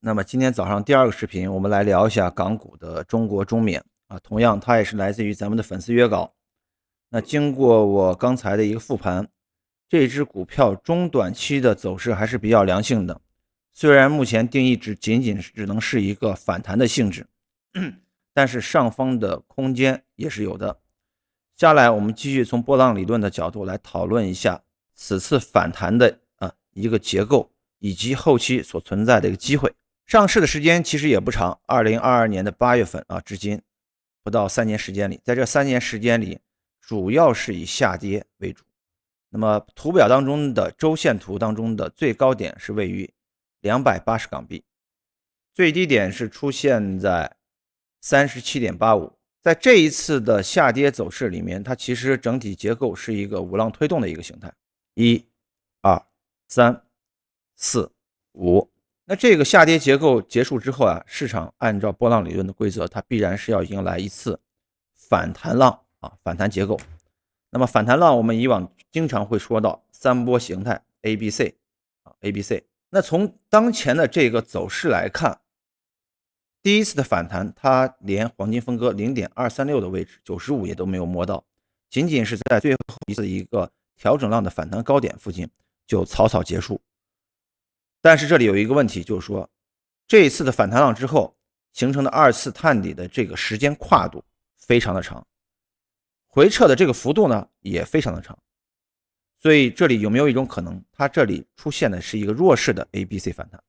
那么今天早上第二个视频，我们来聊一下港股的中国中免啊，同样它也是来自于咱们的粉丝约稿。那经过我刚才的一个复盘，这只股票中短期的走势还是比较良性的，虽然目前定义只能是一个反弹的性质，但是上方的空间也是有的。下来我们继续从波浪理论的角度来讨论一下此次反弹的一个结构以及后期所存在的一个机会。上市的时间其实也不长，2022年的8月份至今不到3年时间里，在这3年时间里主要是以下跌为主。那么图表当中的周线图当中的最高点是位于280港币，最低点是出现在 37.85。 在这一次的下跌走势里面，它其实整体结构是一个五浪推动的一个形态，1、2、3、4、5。那这个下跌结构结束之后市场按照波浪理论的规则，它必然是要迎来一次反弹浪反弹结构。那么反弹浪我们以往经常会说到3波形态 ABC。 那从当前的这个走势来看，第一次的反弹它连黄金分割 0.236 的位置95也都没有摸到，仅仅是在最后一次一个调整浪的反弹高点附近就草草结束。但是这里有一个问题，就是说这一次的反弹浪之后形成的二次探底的这个时间跨度非常的长，回撤的这个幅度呢也非常的长。所以这里有没有一种可能，它这里出现的是一个弱势的 ABC 反弹？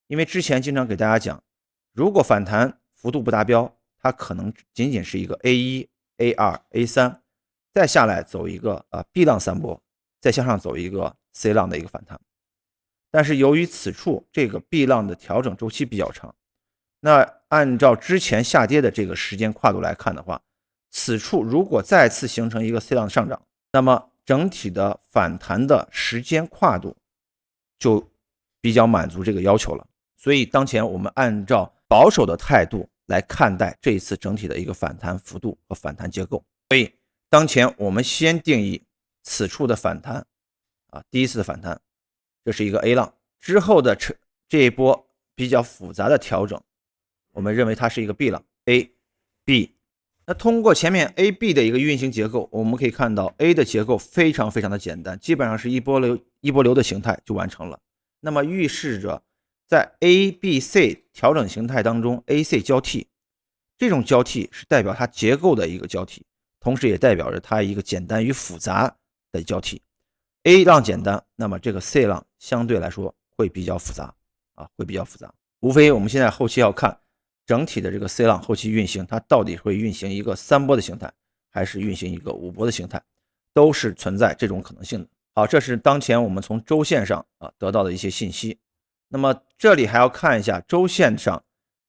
因为之前经常给大家讲，如果反弹幅度不达标，它可能仅仅是一个 A1、A2、A3， 再下来走一个B 浪3波，再向上走一个 C 浪的一个反弹。但是由于此处这个 B 浪的调整周期比较长，那按照之前下跌的这个时间跨度来看的话，此处如果再次形成一个 C 浪上涨，那么整体的反弹的时间跨度就比较满足这个要求了。所以当前我们按照保守的态度来看待这一次整体的一个反弹幅度和反弹结构。所以当前我们先定义此处的反弹第一次的反弹，这是一个 A 浪，之后的这一波比较复杂的调整，我们认为它是一个 B 浪 A、B。 那通过前面 A、B 的一个运行结构，我们可以看到 A 的结构非常的简单，基本上是一波流的形态就完成了。那么预示着在 A、B、C 调整形态当中 AC 交替，这种交替是代表它结构的一个交替，同时也代表着它一个简单与复杂的交替。A 浪简单，那么这个 C 浪相对来说会比较复杂会比较复杂。无非我们现在后期要看整体的这个 C 浪后期运行，它到底会运行一个3波的形态，还是运行一个5波的形态，都是存在这种可能性的。好，这是当前我们从周线上得到的一些信息。那么这里还要看一下周线上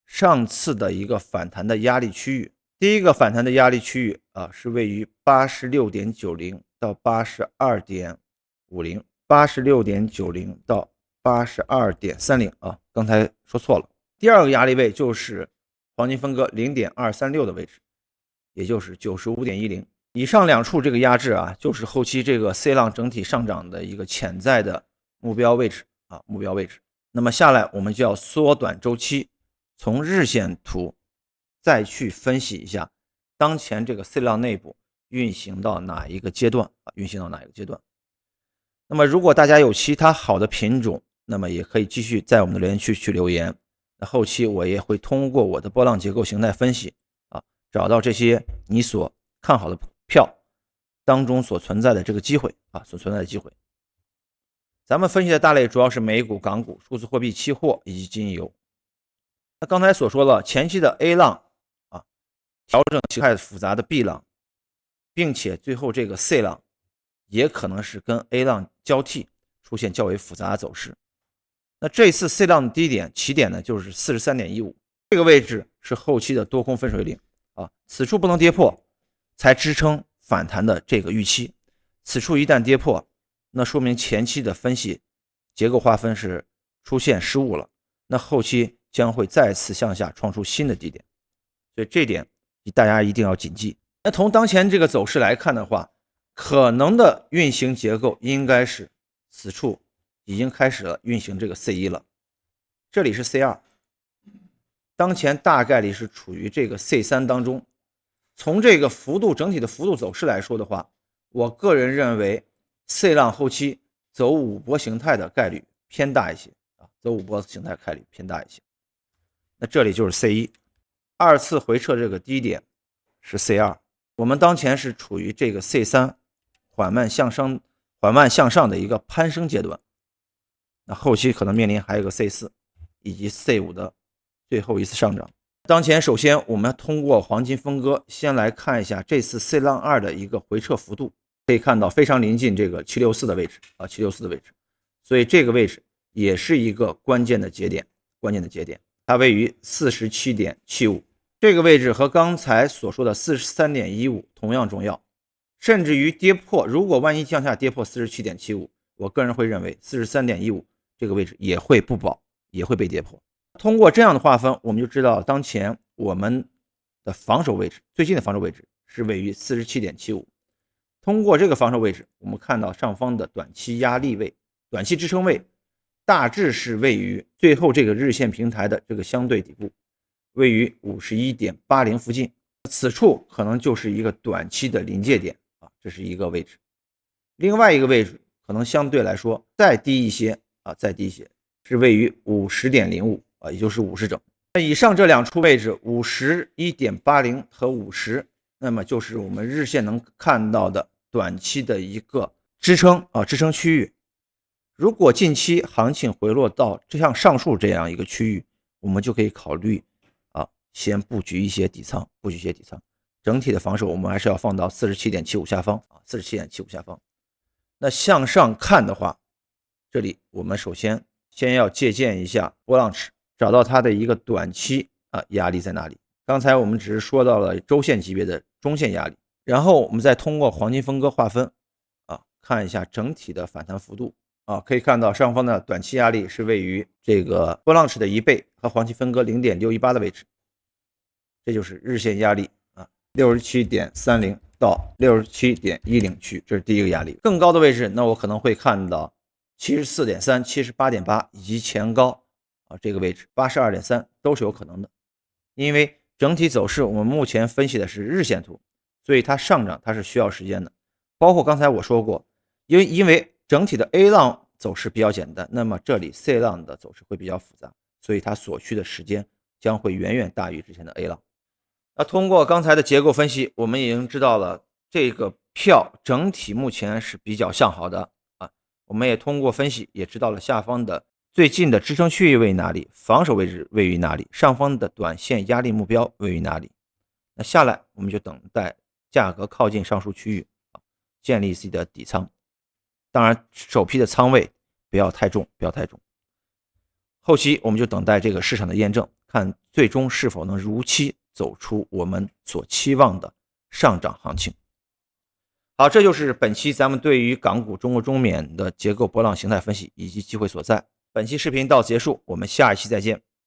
上次的一个反弹的压力区域。第一个反弹的压力区域是位于 86.90 到 82.50，86.90 到 82.30刚才说错了。第二个压力位就是黄金分割 0.236 的位置，也就是 95.10。 以上两处这个压制就是后期这个 C 浪整体上涨的一个潜在的目标位置那么下来我们就要缩短周期，从日线图再去分析一下当前这个 C 浪内部运行到哪一个阶段那么如果大家有其他好的品种，那么也可以继续在我们的留言区去留言。那后期我也会通过我的波浪结构形态分析找到这些你所看好的票当中所存在的这个机会咱们分析的大类主要是美股、港股、数字货币、期货以及金油。那刚才所说了，前期的 A 浪调整形态复杂的 B 浪，并且最后这个 C 浪也可能是跟 A 浪交替出现较为复杂的走势。那这次 C 浪的低点起点呢就是 43.15， 这个位置是后期的多空分水岭此处不能跌破才支撑反弹的这个预期，此处一旦跌破，那说明前期的分析结构划分是出现失误了，那后期将会再次向下创出新的低点，所以这点大家一定要谨记。那从当前这个走势来看的话，可能的运行结构应该是此处已经开始了运行这个 C1 了，这里是 C2， 当前大概率是处于这个 C3 当中。从这个整体的幅度走势来说的话，我个人认为 C 浪后期走五波形态的概率偏大一些走五波形态概率偏大一些。那这里就是 C1， 二次回撤这个低点是 C2， 我们当前是处于这个 C3 缓慢向上的一个攀升阶段。那后期可能面临还有个 C4 以及 C5 的最后一次上涨。当前首先我们通过黄金分割先来看一下这次 C 浪2的一个回撤幅度，可以看到非常临近这个764的位置764的位置，所以这个位置也是一个关键的节点，它位于 47.75， 这个位置和刚才所说的 43.15 同样重要，甚至于跌破，如果万一向下跌破 47.75， 我个人会认为 43.15 这个位置也会不保，也会被跌破。通过这样的划分，我们就知道当前我们的防守位置，最近的防守位置是位于 47.75。 通过这个防守位置，我们看到上方的短期压力位、短期支撑位大致是位于最后这个日线平台的这个相对底部，位于 51.80 附近，此处可能就是一个短期的临界点这是一个位置。另外一个位置可能相对来说再低一些是位于 50.05也就是50整。那以上这两处位置 51.80 和50，那么就是我们日线能看到的短期的一个支撑区域。如果近期行情回落到像上述这样一个区域，我们就可以考虑先布局一些底仓，整体的防守我们还是要放到 47.75 下方47.75下方。那向上看的话，这里我们首先要借鉴一下波浪尺，找到它的一个短期压力在哪里。刚才我们只是说到了周线级别的中线压力，然后我们再通过黄金分割划分看一下整体的反弹幅度可以看到上方的短期压力是位于这个波浪尺的1倍和黄金分割 0.618 的位置，这就是日线压力67.30 到 67.10 区，这是第一个压力。更高的位置，那我可能会看到 74.3 78.8 以及前高这个位置 82.3 都是有可能的。因为整体走势我们目前分析的是日线图，所以它上涨它是需要时间的。包括刚才我说过，因为整体的 A 浪走势比较简单，那么这里 C 浪的走势会比较复杂，所以它所需的时间将会远远大于之前的 A 浪。那通过刚才的结构分析，我们已经知道了这个票整体目前是比较向好的我们也通过分析也知道了下方的最近的支撑区域位于哪里，防守位置位于哪里，上方的短线压力目标位于哪里。那下来我们就等待价格靠近上述区域建立自己的底仓，当然首批的仓位不要太重，后期我们就等待这个市场的验证，看最终是否能如期走出我们所期望的上涨行情。好，这就是本期咱们对于港股中国中免的结构波浪形态分析以及机会所在。本期视频到此结束，我们下一期再见。